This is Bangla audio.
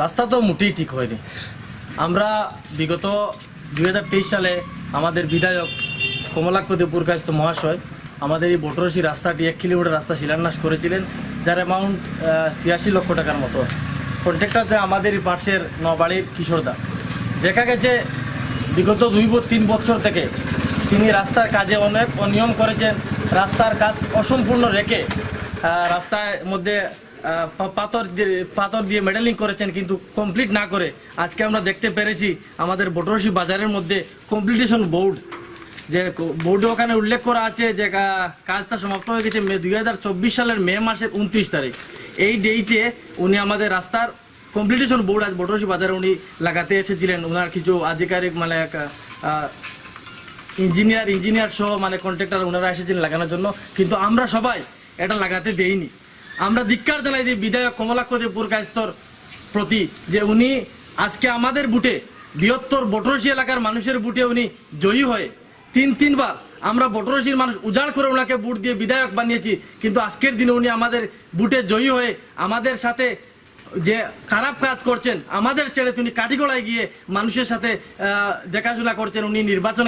রাস্তা তো মোটেই ঠিক হয়নি। আমরা বিগত 2023 সালে আমাদের বিধায়ক কমলাক্ষ দেবপুরকায়স্থ মহাশয় আমাদের এই বটরশি রাস্তাটি 1 কিলোমিটার রাস্তা শিলান্যাস করেছিলেন, যার অ্যামাউন্ট 86 লক্ষ টাকার মতো। কন্ট্রাক্টর আমাদের এই পাশের নবাড়ির কিশোরদা। দেখা গেছে বিগত 2-3 বছর থেকে তিনি রাস্তার কাজে অনেক অনিয়ম করেছেন। রাস্তার কাজ অসম্পূর্ণ রেখে রাস্তার মধ্যে পাথর দিয়ে মেডেলিং করেছেন, কিন্তু কমপ্লিট না করে আজকে আমরা দেখতে পেরেছি আমাদের বটরশি বাজারের মধ্যে কমপ্লিটেশন বোর্ড, যে বোর্ডে ওখানে উল্লেখ করা আছে যে কাজটা সমাপ্ত হয়ে গেছে 2024 সালের মে মাসের 29 তারিখ। এই ডেটে উনি আমাদের রাস্তার কমপ্লিটেশন বোর্ড আজ বটরশি বাজারে উনি লাগাতে এসেছিলেন। ওনার কিছু আধিকারিক মানে ইঞ্জিনিয়ার সহ মানে কন্ট্রাক্টর ওনারা এসেছিলেন লাগানোর জন্য, কিন্তু আমরা সবাই এটা লাগাতে দেইনি। আমরা ধিক্কার জানাই দিই বিধায়ক কমলাক্ষ দেবপুরকায়স্থর প্রতি, যে উনি আজকে আমাদের বুটে বৃহত্তর বটরশি এলাকার মানুষের বুটে উনি জয়ী হয়ে তিনবার আমরা বটরশির মানুষ উজাড় করে ওনাকে বুট দিয়ে বিধায়ক বানিয়েছি, কিন্তু আজকের দিনে উনি আমাদের বুটে জয়ী হয়ে আমাদের সাথে যে খারাপ কাজ করছেন, আমাদের ছেড়ে তিনি কাঠিগড়ায় গিয়ে মানুষের সাথে দেখাশোনা করছেন। উনি নির্বাচন